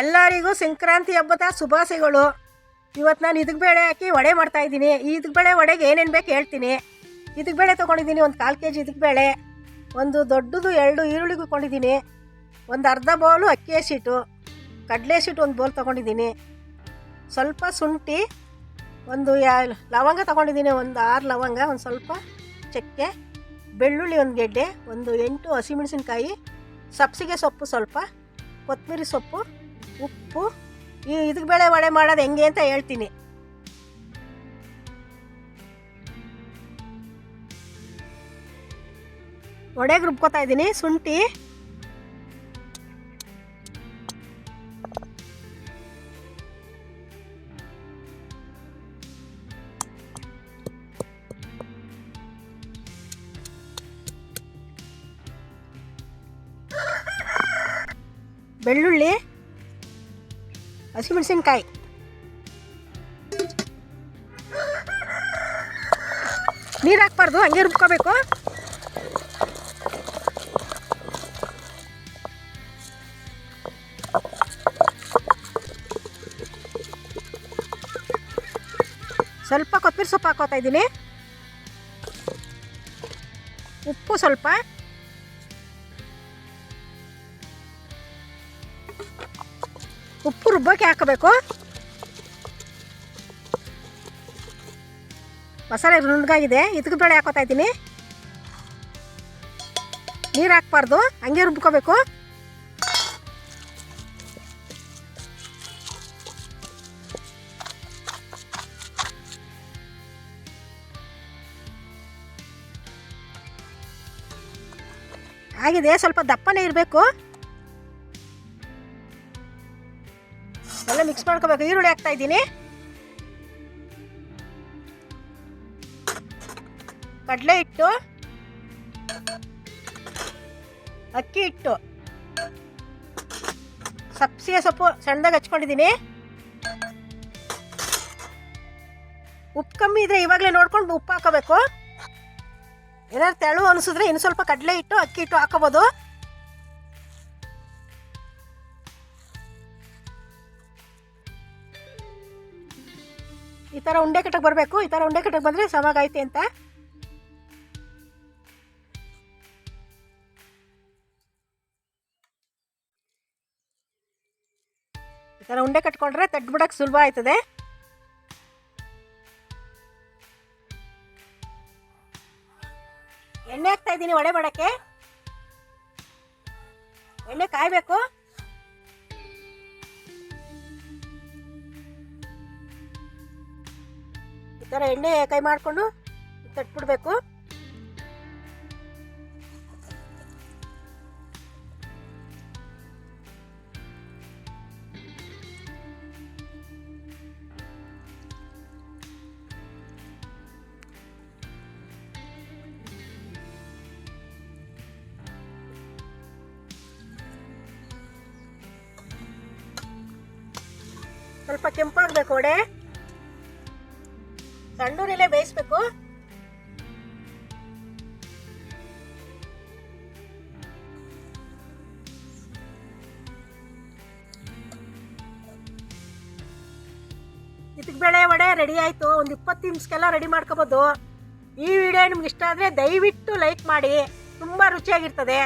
ಎಲ್ಲರಿಗೂ ಸಂಕ್ರಾಂತಿ ಹಬ್ಬದ ಶುಭಾಶಯಗಳು. ಇವತ್ತು ನಾನು ಇದಕ್ಕೆ ಬೇಳೆ ಹಾಕಿ ವಡೆ ಮಾಡ್ತಾಯಿದ್ದೀನಿ. ಇದಕ್ಕೆ ಬೇಳೆ ವಡೆಗೆ ಏನೇನು ಬೇಕು ಹೇಳ್ತೀನಿ. ಇದಕ್ಕೆ ಬೇಳೆ ತೊಗೊಂಡಿದ್ದೀನಿ, ಒಂದು 1/4 kg ಇದಕ್ಕೆ ಬೇಳೆ, ಒಂದು ದೊಡ್ಡದು 2 ಈರುಳ್ಳಿ ಕೊಂಡಿದ್ದೀನಿ, ಒಂದು ಅರ್ಧ ಬೌಲು ಅಕ್ಕಿ ಹಸಿಟ್ಟು, ಕಡಲೆ ಹಸಿಟ್ಟು ಒಂದು ಬೌಲ್ ತೊಗೊಂಡಿದ್ದೀನಿ, ಸ್ವಲ್ಪ ಶುಂಠಿ, ಒಂದು ಲವಂಗ ತೊಗೊಂಡಿದ್ದೀನಿ, ಒಂದು 6 ಲವಂಗ, ಒಂದು ಸ್ವಲ್ಪ ಚಕ್ಕೆ, ಬೆಳ್ಳುಳ್ಳಿ ಒಂದು ಗೆಡ್ಡೆ, ಒಂದು 8 ಹಸಿಮೆಣಸಿನ್ಕಾಯಿ, ಸಬ್ಸಿಗೆ ಸೊಪ್ಪು ಸ್ವಲ್ಪ, ಕೊತ್ತಂಬರಿ ಸೊಪ್ಪು, ಉಪ್ಪು. ಇದಕ್ಕೆ ಬೇಳೆ ವಡೆ ಮಾಡೋದು ಹೆಂಗೆ ಅಂತ ಹೇಳ್ತೀನಿ. ವಡೆಗೆ ರುಬ್ಕೋತಾ ಇದ್ದೀನಿ. ಶುಂಠಿ, ಬೆಳ್ಳುಳ್ಳಿ, ಹಸಿಮೆಣಸಿನ್ಕಾಯಿ, ನೀರು ಹಾಕ್ಬಾರ್ದು, ಹಂಗೆ ರುಬ್ಕೋಬೇಕು. ಸ್ವಲ್ಪ ಕೊತ್ತಂಬರಿ ಸೊಪ್ಪು ಹಾಕೋತಾ ಇದ್ದೀನಿ, ಉಪ್ಪು ಸ್ವಲ್ಪ, ಉಪ್ಪು ರುಬ್ಬಕ್ಕೆ ಹಾಕಬೇಕು. ಮಸಾಲೆ ನುಣ್ಣಗಾಗಿದೆ. ಇದಕ್ಕೆ ಬೇಳೆ ಹಾಕೋತಾ ಇದ್ದೀನಿ. ನೀರು ಹಾಕ್ಬಾರ್ದು, ಹಂಗೆ ರುಬ್ಕೋಬೇಕು. ಆಗಿದೆ, ಸ್ವಲ್ಪ ದಪ್ಪನೇ ಇರಬೇಕು. ಎಲ್ಲ ಮಿಕ್ಸ್ ಮಾಡ್ಕೋಬೇಕು. ಈರುಳ್ಳಿ ಹಾಕ್ತಾ ಇದ್ದೀನಿ, ಕಡಲೆ ಹಿಟ್ಟು, ಅಕ್ಕಿ ಹಿಟ್ಟು, ಸಬ್ಸಿಗೆ ಸೊಪ್ಪು ಸಣ್ಣದಾಗಿ ಹಚ್ಕೊಂಡಿದ್ದೀನಿ. ಉಪ್ಪು ಕಮ್ಮಿ ಇದ್ರೆ ಇವಾಗಲೇ ನೋಡ್ಕೊಂಡು ಉಪ್ಪು ಹಾಕೋಬೇಕು. ಏನಾದ್ರು ತೆಳು ಅನಿಸಿದ್ರೆ ಇನ್ನು ಸ್ವಲ್ಪ ಕಡಲೆ ಹಿಟ್ಟು, ಅಕ್ಕಿ ಹಿಟ್ಟು ಹಾಕೋಬೋದು. ಈ ಥರ ಉಂಡೆ ಕಟ್ಟಕ್ಕೆ ಬರಬೇಕು. ಈ ಥರ ಉಂಡೆ ಕಟ್ಟಕ್ಕೆ ಬಂದರೆ ಸಮಾಗೈತೆ ಅಂತ. ಈ ಥರ ಉಂಡೆ ಕಟ್ಕೊಂಡ್ರೆ ತಟ್ಬಿಡಕ್ಕೆ ಸುಲಭ ಆಯ್ತದೆ. ಎಣ್ಣೆ ಹಾಕ್ತಾ ಇದ್ದೀನಿ ವಡೆ ಮಾಡೋಕ್ಕೆ. ಎಣ್ಣೆ ಕಾಯಬೇಕು. ಈ ಥರ ಎಣ್ಣೆ ಕೈ ಮಾಡಿಕೊಂಡು ತಟ್ಬಿಡ್ಬೇಕು. ಸ್ವಲ್ಪ ಕೆಂಪಾಗಬೇಕು ವಡೆ. ಸಣ್ಣೂರಲ್ಲೇ ಬೇಯಿಸ್ಬೇಕು. ಇದಕ್ಕೆ ಬೇಳೆ ವಡೆ ರೆಡಿ ಆಯಿತು. ಒಂದು 20 ನಿಮಿಷಕ್ಕೆಲ್ಲ ರೆಡಿ ಮಾಡ್ಕೋಬೋದು. ಈ ವಿಡಿಯೋ ನಿಮ್ಗೆ ಇಷ್ಟ ಆದರೆ ದಯವಿಟ್ಟು ಲೈಕ್ ಮಾಡಿ. ತುಂಬ ರುಚಿಯಾಗಿರ್ತದೆ.